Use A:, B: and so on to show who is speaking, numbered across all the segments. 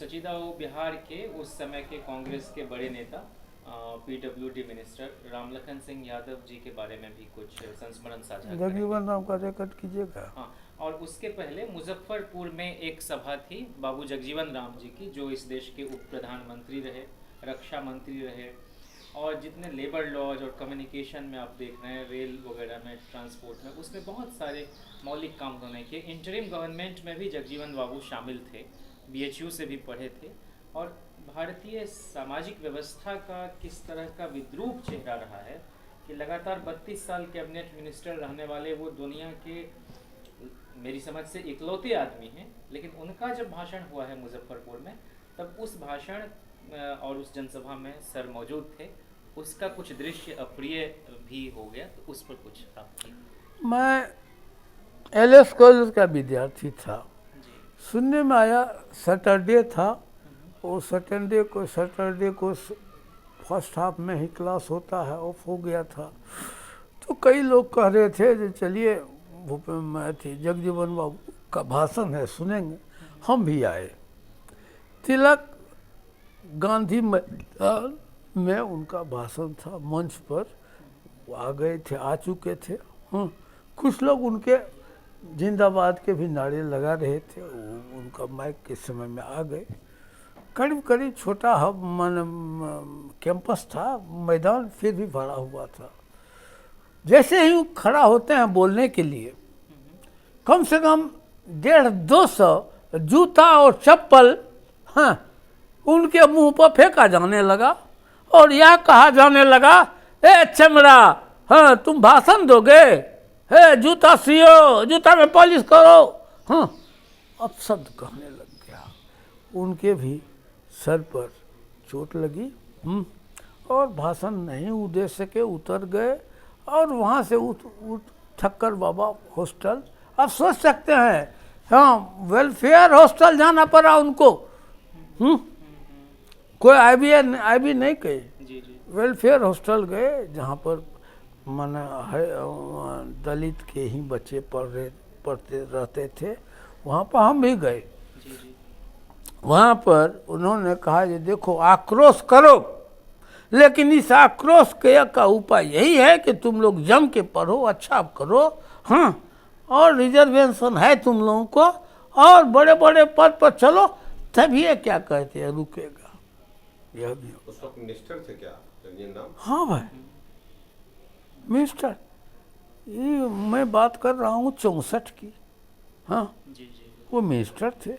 A: सचिदा वो बिहार के उस समय के कांग्रेस के बड़े नेता पीडब्ल्यूडी मिनिस्टर रामलखन सिंह यादव जी के बारे में भी कुछ संस्मरण साझा करेंगे।
B: जगजीवन राम का रिकॉर्ड कीजिएगा।
A: हाँ, और उसके पहले मुजफ्फरपुर में एक सभा थी बाबू जगजीवन राम जी की, जो इस देश के उप प्रधानमंत्री रहे, रक्षा मंत्री रहे, और जितने लेबर लॉज और कम्युनिकेशन में आप देख रहे हैं, रेल वगैरह में, ट्रांसपोर्ट में, उसमें बहुत सारे मौलिक काम उन्होंने किए। इंटरिम गवर्नमेंट में भी जगजीवन बाबू शामिल थे, बीएचयू से भी पढ़े थे, और भारतीय सामाजिक व्यवस्था का किस तरह का विद्रूप चेहरा रहा है कि लगातार 32 साल कैबिनेट मिनिस्टर रहने वाले वो दुनिया के मेरी समझ से इकलौते आदमी हैं। लेकिन उनका जब भाषण हुआ है मुजफ्फरपुर में, तब उस भाषण और उस जनसभा में सर मौजूद थे, उसका कुछ दृश्य अप्रिय भी हो गया, तो उस पर कुछ आपकी।
B: मैं एलएस कॉलेज का विद्यार्थी था, सुनने में आया सैटरडे था, और सैटरडे को फर्स्ट हाफ में ही क्लास होता है, ऑफ हो गया था। तो कई लोग कह रहे थे कि चलिए जगजीवन बाबू का भाषण है, सुनेंगे। हम भी आए। तिलक गांधी मैदान में उनका भाषण था, मंच पर वो आ गए थे, आ चुके थे। कुछ लोग उनके जिंदाबाद के भी नारे लगा रहे थे, उनका माइक के समय में आ गए। करीब करीब छोटा कैंपस था, मैदान फिर भी भरा हुआ था। जैसे ही खड़ा होते हैं बोलने के लिए, कम से कम 150-200 जूता और चप्पल उनके मुंह पर फेंका जाने लगा, और यह कहा जाने लगा, ए चमड़ा, तुम भाषण दोगे, जूता सियो, जूता में पॉलिश करो। अपशब्द कहने लग गया। उनके भी सर पर चोट लगी, और भाषण नहीं दे सके, उतर गए। और वहाँ से उठ ठक्कर बाबा हॉस्टल, आप सोच सकते हैं, वेलफेयर हॉस्टल जाना पड़ा उनको। कोई आईबी नहीं गए, वेलफेयर हॉस्टल गए, जहाँ पर दलित के ही बच्चे पढ़ते रहते थे। वहाँ पर हम भी गए। वहाँ पर उन्होंने कहा कि देखो, आक्रोश करो, लेकिन इस आक्रोश का उपाय यही है कि तुम लोग जम के पढ़ो, अच्छा करो, और रिजर्वेशन है तुम लोगों को, और बड़े बड़े पद पर चलो, तभी ये क्या कहते हैं रुकेगा। यह भी
C: उस वक्त मिनिस्टर थे क्या रंजन राम?
B: हाँ भाई, मिनिस्टर, ये मैं बात कर रहा हूँ 64 की। वो मिनिस्टर थे,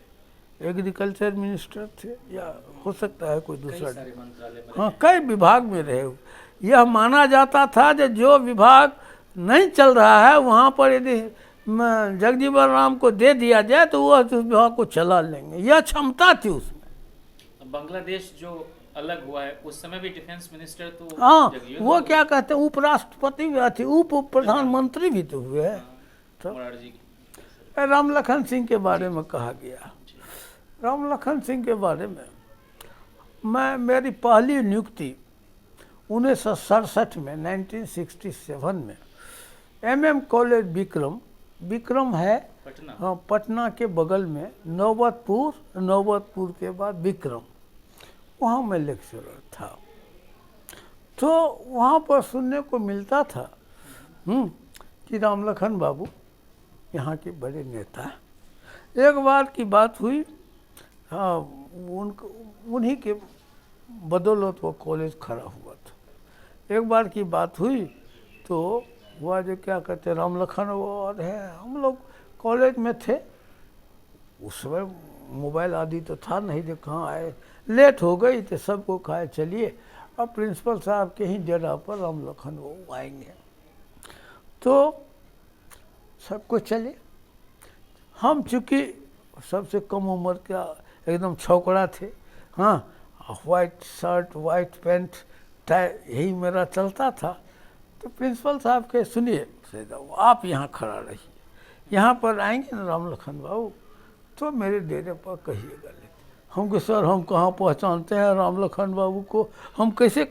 B: एग्रीकल्चर मिनिस्टर थे, या हो सकता है कोई दूसरा, कई विभाग में रहे। यह माना जाता था कि जो विभाग नहीं चल रहा है, वहाँ पर यदि जगजीवन राम को दे दिया जाए तो वह उस विभाग को चला लेंगे, यह क्षमता थी उसमें।
A: बांग्लादेश जो अलग हुआ है, उस समय भी डिफेंस मिनिस्टर तो
B: वो क्या कहते हैं, उपराष्ट्रपति भी थे, उप प्रधानमंत्री भी तो हुए हैं। रामलखन सिंह के बारे में कहा गया। रामलखन सिंह के बारे में मेरी पहली नियुक्ति 1967 में, 1967 में MM कॉलेज विक्रम है पटना। पटना के बगल में नौबतपुर के बाद विक्रम, वहाँ मैं लेक्चरर था। तो वहाँ पर सुनने को मिलता था कि रामलखन बाबू यहाँ के बड़े नेता। एक बार की बात हुई, उन्हीं के बदौलत वो कॉलेज खड़ा हुआ था। एक बार की बात हुई तो वह जो क्या कहते, रामलखन और है, हम लोग कॉलेज में थे। उस समय मोबाइल आदि तो था नहीं, जो कहाँ आए, लेट हो गई तो सबको कहा चलिए अब प्रिंसिपल साहब के ही डेरा पर रामलखन वो आएंगे। तो सबको चले। हम चूँकि सबसे कम उम्र का एकदम छोकरा थे, white shirt, white pant, tie, यही मेरा चलता था। तो प्रिंसिपल साहब के, सुनिए आप यहाँ खड़ा रहिए, यहाँ पर आएंगे ना रामलखन बाबू, तो मेरे डेरे पर कहिएगा। हमको सर, हम कहाँ पहचानते हैं रामलखन बाबू को, हम कैसे,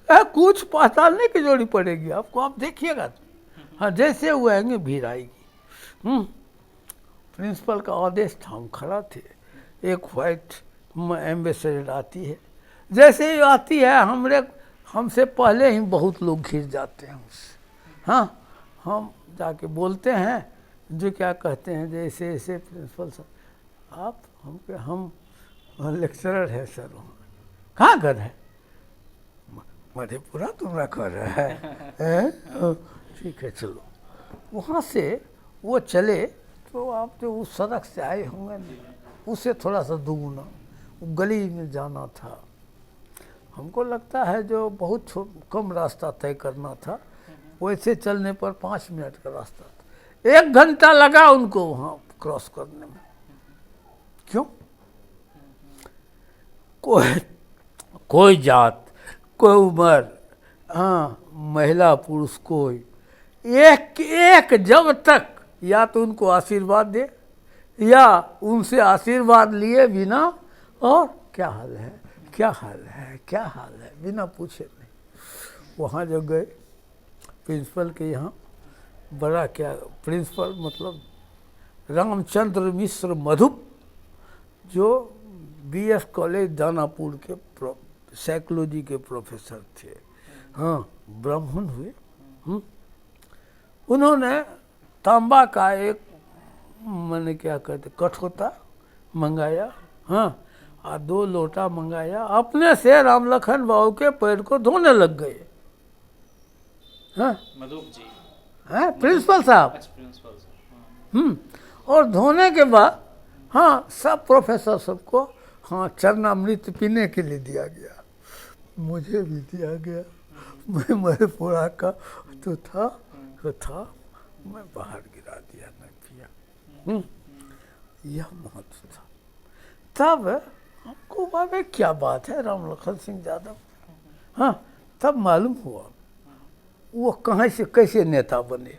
B: कुछ पहचानने की जरूरत पड़ेगी आपको, आप देखिएगा। जैसे वो आएंगे भीड़ आएगी। प्रिंसिपल का आदेश था, हम खड़ा थे, एक वाइट एम्बेसडर आती है, जैसे ही आती है हमसे पहले ही बहुत लोग घिर जाते हैं उससे। हाँ, हम जाके बोलते हैं, जो क्या कहते हैं, जैसे ऐसे प्रिंसिपल साहब आप हम लेक्चरर है सर, वहाँ कहाँ घर है, मधेपुरा तुम्हारा घर है? ठीक है चलो। वहाँ से वो चले तो आप जो उस सड़क से आए होंगे ना, उससे थोड़ा सा दुगुना वो गली में जाना था। हमको लगता है जो बहुत कम रास्ता तय करना था, वैसे चलने पर 5 मिनट का रास्ता था। 1 घंटा लगा उनको वहाँ क्रॉस करने में। क्यों? कोई जात, कोई उम्र, हाँ, महिला पुरुष, कोई एक जब तक या तो उनको आशीर्वाद दे या उनसे आशीर्वाद लिए बिना, और क्या हाल है, क्या हाल है, क्या हाल है, बिना पूछे नहीं। वहाँ जब गए प्रिंसिपल के यहाँ, बड़ा क्या, प्रिंसिपल मतलब रामचंद्र मिश्र मधुप, जो BS कॉलेज दानापुर के साइकोलॉजी के प्रोफेसर थे, हाँ, ब्राह्मण हुए। उन्होंने तांबा का एक मैंने क्या कहते कठोता मंगाया, हाँ, और 2 लोटा मंगाया, अपने से राम लखन बाबू के पैर को धोने लग गए। हाँ,
A: मधुप जी,
B: हाँ, प्रिंसिपल साहब।
A: अच्छा, प्रिंसिपल साहब,
B: और धोने के बाद, हाँ, सब प्रोफेसर सबको, हाँ, चरणामृत पीने के लिए दिया गया, मुझे भी दिया गया। मैं मधेपुरा का तो था, मैं बाहर गिरा दिया, नहीं पिया। यह महत्व था। तब हमको बाबे क्या बात है, राम लखन सिंह यादव, हाँ, तब मालूम हुआ वो कहाँ से कैसे नेता बने।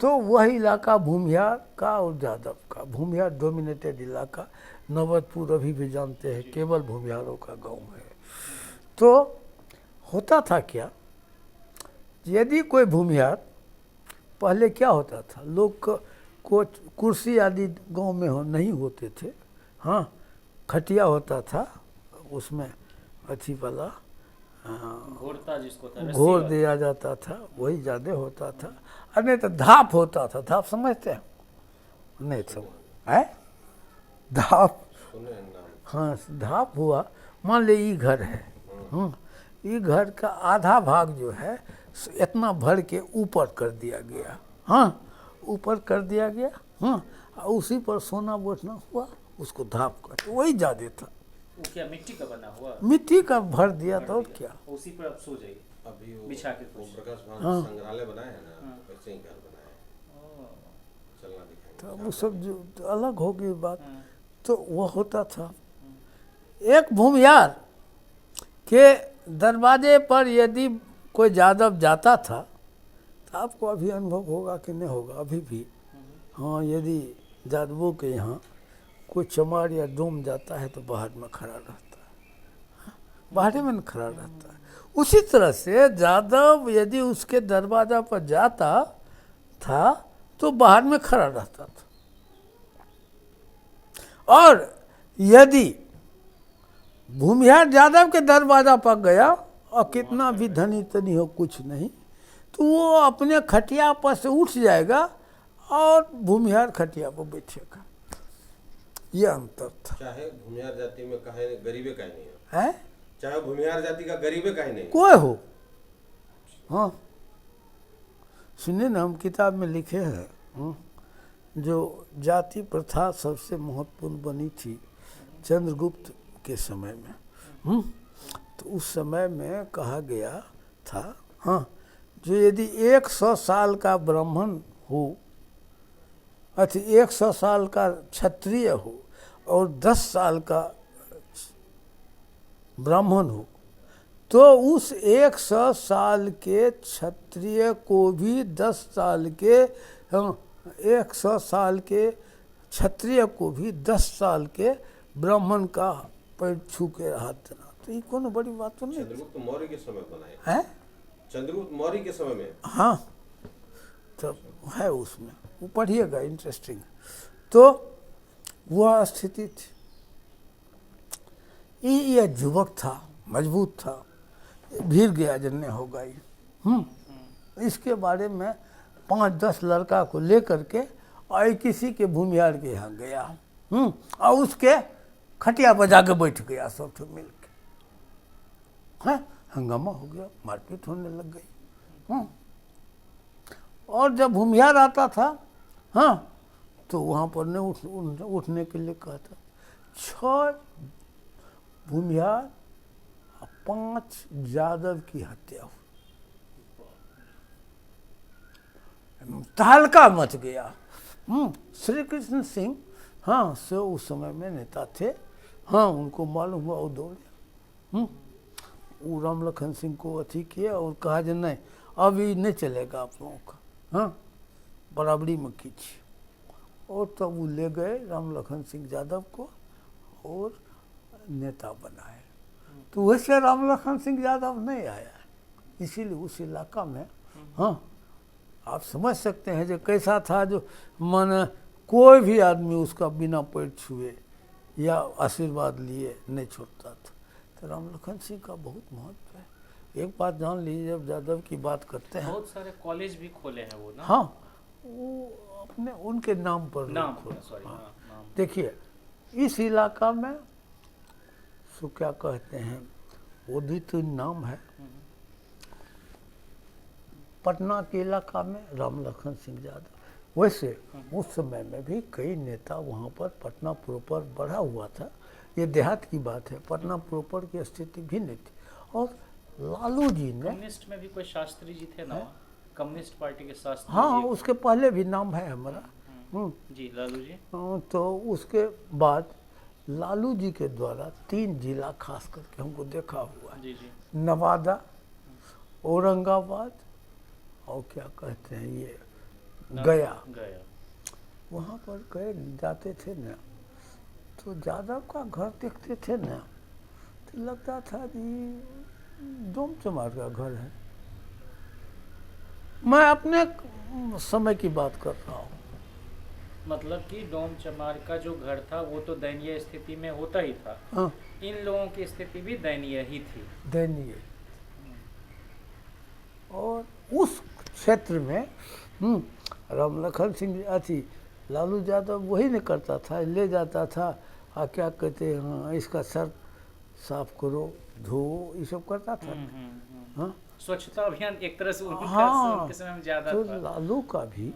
B: तो वह इलाका भूमिहार का और यादव का, भूमिहार डोमिनेटेड इलाका, नवदपुर अभी भी जानते हैं, केवल भूमिहारों का गांव है। तो होता था क्या, यदि कोई भूमिहार, पहले क्या होता था, लोग को कुर्सी आदि गांव में नहीं होते थे, हाँ, खटिया होता था, उसमें अथी वाला
A: घोड़ता जिसको था,
B: घोर दिया जाता था, वही ज़्यादा होता था। और नहीं तो धाप होता था, धाप समझते हैं? नहीं समझ है, धाप, हाँ, धाप हुआ, मान ले ये घर है, ये घर का आधा भाग जो है इतना भर के ऊपर कर दिया गया, हाँ, ऊपर कर दिया गया, हाँ, उसी पर सोना बोटना हुआ, उसको धाप कर, वही ज़्यादा था।
A: वो क्या मिट्टी का बना हुआ?
B: मिट्टी का भर दिया था, और क्या,
A: उसी पर आप सो जाइए
C: अभी वो
A: बिछा के कुछ।
C: प्रकाश भान
B: हाँ।
C: संग्रहालय बनाए हैं ना, वैसे ही घर बनाए हैं, चलना दिखाएंगे।
B: तो वो सब जो अलग हो गई बात, तो वह होता था। एक भूमिहार के दरवाजे पर यदि कोई यादव जाता था, तो आपको अभी अनुभव होगा कि नहीं होगा, अभी भी, हाँ, यदि यादवों के यहाँ कोई चमार या डोम जाता है तो बाहर में खड़ा रहता है, बाहर में खड़ा रहता है। उसी तरह से यादव यदि उसके दरवाजा पर जाता था तो बाहर में खड़ा रहता था, और यदि भूमिहार यादव के दरवाजा पर गया और कितना भी धनी तनी हो, कुछ नहीं, तो वो अपने खटिया पर से उठ जाएगा और भूमिहार खटिया पर बैठेगा। ये अंतर था।
C: चाहे भूमिहार जाति में कहे गरीबे कहे नहीं है,
B: है?
C: चाहे भूमिहार जाति का गरीबे कहे नहीं,
B: कोई हो, हाँ, सुनिए ना, हम किताब में लिखे हैं, जो जाति प्रथा सबसे महत्वपूर्ण बनी थी चंद्रगुप्त के समय में, तो उस समय में कहा गया था, हाँ, जो यदि 100 साल का ब्राह्मण हो, अथी 100 साल का क्षत्रिय हो और 10 साल का ब्राह्मण हो, तो उस 100 साल के क्षत्रिय को भी 10 साल के, 100 साल के क्षत्रिय को भी 10 साल के ब्राह्मण का पैर छू के हाथ देना। तो ये कोनो बड़ी बात तो नहीं।
C: चंद्रगुप्त मौर्य के समय बनाए
B: है,
C: चंद्रगुप्त मौर्य के समय में,
B: हाँ, तो है उसमें, वो पढ़िएगा, इंटरेस्टिंग। तो वह स्थिति थी, ये युवक था, मजबूत था, भीड़ गया जन्ने होगा ये। इसके बारे में 5-10 लड़का को लेकर के और किसी के भूमिहार के यहाँ गया, और उसके खटिया बजा के बैठ गया सब ठो मिल के। हैं, हंगामा हो गया, मारपीट होने लग गई। और जब भूमिहार आता था, हाँ, तो वहाँ पर ने उठने के लिए कहा था। 6 भूमिहार, 5 यादव की हत्या हुई, तहलका मच गया। श्री कृष्ण सिंह, हाँ, से उस समय में नेता थे, हाँ, उनको मालूम हुआ, वो दौड़े, वो राम लखन सिंह को अथी किया और कहा जो नहीं अब ये नहीं चलेगा आप लोगों का, हाँ, बराबरी में कीजिए। और तब वो ले गए राम लखन सिंह यादव को और नेता बनाए। तो वैसे राम लखन सिंह यादव नहीं आया, इसीलिए उस इलाका में, हाँ, आप समझ सकते हैं जो कैसा था, जो मन कोई भी आदमी उसका बिना पैर छुए या आशीर्वाद लिए नहीं छोड़ता था। तो राम लखन सिंह का बहुत महत्व है। एक बात जान लीजिए, जब यादव की बात करते हैं,
A: बहुत सारे कॉलेज भी खोले हैं वो ना।
B: हाँ, वो अपने उनके नाम पर
A: नाम
B: खोले।
A: सॉरी,
B: हाँ।
A: नाम।
B: देखिए इस इलाका में सो क्या कहते हैं, वो द्वितीय नाम है। पटना के इलाका में राम लखन सिंह यादव। वैसे उस समय में भी कई नेता वहाँ पर पटना प्रॉपर बढ़ा हुआ था, ये देहात की बात है, पटना प्रॉपर की स्थिति भी नहीं थी। और लालू जी ने,
A: कम्युनिस्ट में भी कोई शास्त्री जी थे ना, कम्युनिस्ट पार्टी के शास्त्री
B: हाँ,
A: जी।
B: उसके पहले भी नाम है हमारा,
A: जी लालू जी।
B: तो उसके बाद लालू जी के द्वारा 3 जिला खास करके हमको देखा हुआ है,
A: जी जी।
B: नवादा, औरंगाबाद और क्या कहते हैं ये गया। वहाँ पर गए जाते थे ना, तो यादव का घर देखते थे ना, तो लगता था जी डोम चमार का घर है। मैं अपने समय की बात कर रहा हूँ।
A: मतलब कि डोम चमार का जो घर था वो तो दयनीय स्थिति में होता ही था,
B: हाँ,
A: इन लोगों की स्थिति भी दयनीय ही थी।
B: दयनीय। और उस क्षेत्र में राम लखन सिंह अथी लालू यादव वही नहीं करता था, ले जाता था, क्या कहते हैं, हाँ, इसका सर साफ करो, धो, ये सब करता था। हाँ,
A: स्वच्छता अभियान एक तरह से उनका
B: हाँ,
A: उनके समय में ज्यादा
B: तो
A: था।
B: लालू का भी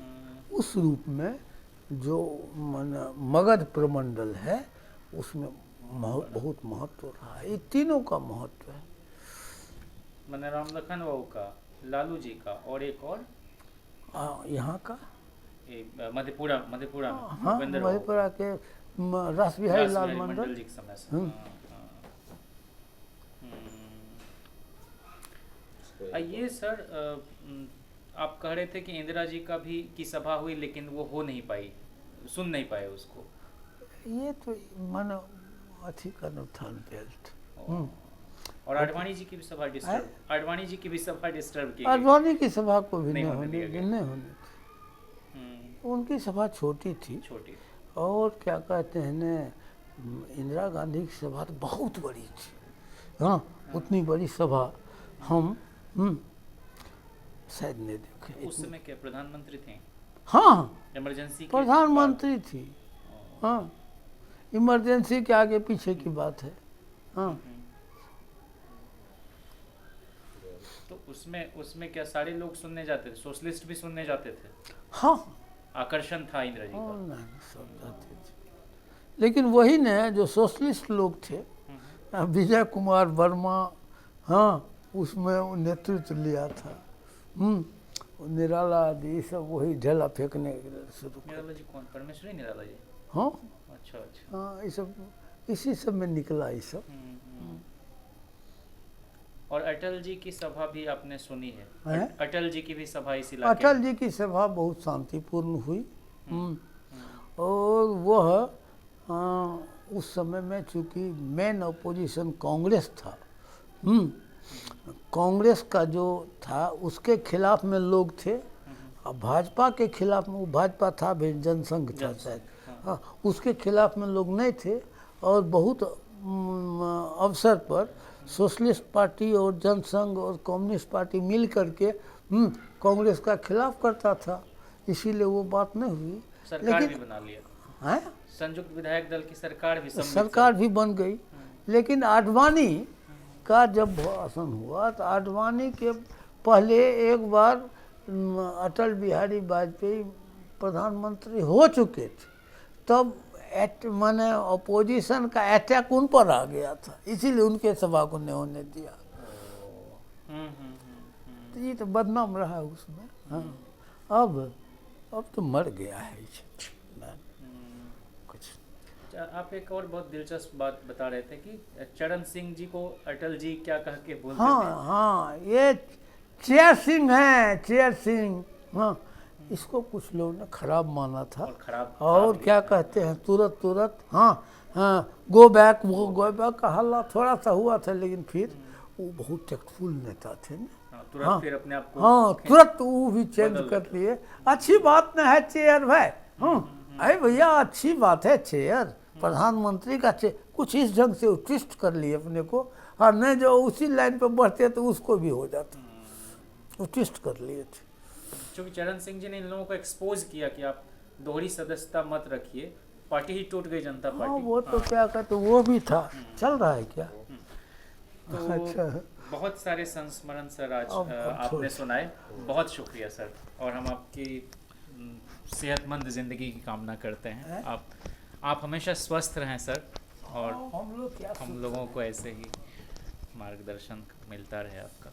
B: उस रूप में जो मगध प्रमंडल है उसमें बहुत महत्व रहा है। ये तीनों का महत्व है।
A: मैंने राम लखन बाबू का, लालू जी का और एक और
B: यहाँ का
A: मधेपुरा में
B: हाँ,
A: भूपेंद्र बाबू।
B: मधेपुरा के रास बिहारी लाल
A: रास बिहारी
B: मंडल
A: जी के समय से। ये सर आप कह रहे थे कि इंदिरा जी का भी की सभा हुई लेकिन वो हो नहीं पाई, सुन नहीं पाए उसको।
B: ये तो मानो अथी का नुकसान बेल्ट।
A: और आडवाणी जी की भी सभा डिस्टर्ब, आडवाणी जी की भी सभा डिस्टर्ब की गई।
B: आडवाणी की सभा को भी
A: नहीं
B: नहीं
A: होने दिया गया।
B: होने थी। उनकी सभा छोटी थी।
A: छोटी।
B: और क्या कहते हैं ने, इंदिरा गांधी की सभा तो बहुत बड़ी थी। हाँ, उतनी बड़ी सभा हम शायद नहीं देखे।
A: उस समय क्या प्रधानमंत्री थे?
B: हाँ,
A: इमरजेंसी
B: प्रधानमंत्री थी। हाँ, इमरजेंसी के आगे पीछे की बात है। हाँ,
A: तो उसमें क्या सारे लोग सुनने जाते थे? सोशलिस्ट भी सुनने जाते थे?
B: हाँ,
A: आकर्षण था इंदिरा जी का।
B: नहीं, सब जाते थे। लेकिन वही ने जो सोशलिस्ट लोग थे, विजय कुमार वर्मा, हाँ, उसमें नेतृत्व लिया था। निराला आदि सब वही ढेला फेंकने शुरू किया।
A: निराला जी कौन? परमेश्वरी निराला जी?
B: हाँ,
A: अच्छा अच्छा।
B: हाँ, ये सब इसी सब में निकला ये सब।
A: और अटल जी की सभा भी आपने सुनी है?
B: हैं?
A: अटल जी की भी सभा इस इलाके
B: अटल
A: में?
B: जी की सभा बहुत शांतिपूर्ण हुई। और वह उस समय में चूंकि मेन अपोजिशन कांग्रेस था, कांग्रेस का जो था उसके खिलाफ में लोग थे, और भाजपा के खिलाफ में, वो भाजपा था भी, जनसंघ था शायद, हाँ, उसके खिलाफ में लोग नहीं थे। और बहुत अवसर पर सोशलिस्ट पार्टी और जनसंघ और कम्युनिस्ट पार्टी मिल करके कांग्रेस का खिलाफ करता था, इसीलिए वो बात नहीं हुई।
A: सरकार भी बना लिया
B: है,
A: संयुक्त विधायक दल की सरकार भी सम्मिलित
B: सरकार भी बन गई। लेकिन आडवाणी का जब भाषण हुआ तो आडवाणी के पहले एक बार अटल बिहारी वाजपेयी प्रधानमंत्री हो चुके थे, तब माने अपोजिशन का अटैक उन पर आ गया था, इसीलिए उनके सभा को नहीं होने दिया। तो ये तो बदनाम रहा है उसमें। हाँ, अब तो मर गया है कुछ।
A: आप एक और बहुत दिलचस्प बात बता रहे थे कि चरण सिंह जी को अटल जी क्या कह के बोलते
B: हाँ
A: थे?
B: हाँ, ये चेयर सिंह है, चेयर सिंह। हाँ, इसको कुछ लोगों ने खराब माना था और क्या कहते हैं तुरंत हाँ हाँ गो बैक, वो गो बैक का हल्ला थोड़ा सा हुआ था, लेकिन फिर वो बहुत टेक्टफुल नेता थे ना।
A: तुरंत फिर अपने आप को
B: तुरंत वो भी चेंज कर लिए। अच्छी बात न है चेयर भाई। अरे भैया अच्छी बात है चेयर, प्रधानमंत्री का चेयर, कुछ इस ढंग से ट्विस्ट कर लिए अपने को। हाँ, नहीं जो उसी लाइन पे बढ़ते तो उसको भी हो जाता, वो ट्विस्ट कर लिए थे।
A: क्योंकि चरण सिंह जी ने इन लोगों को एक्सपोज किया कि आप दोहरी सदस्यता मत रखिए, पार्टी ही टूट गई जनता पार्टी।
B: हाँ, वो तो क्या कहते, वो भी था, चल रहा है क्या।
A: तो
B: अच्छा,
A: बहुत सारे संस्मरण सर आज आपने सुनाए, बहुत शुक्रिया सर, और हम आपकी सेहतमंद जिंदगी की कामना करते हैं। आप हमेशा स्वस्थ रहें सर, और हम लोगों को ऐसे ही मार्गदर्शन मिलता रहे आपका।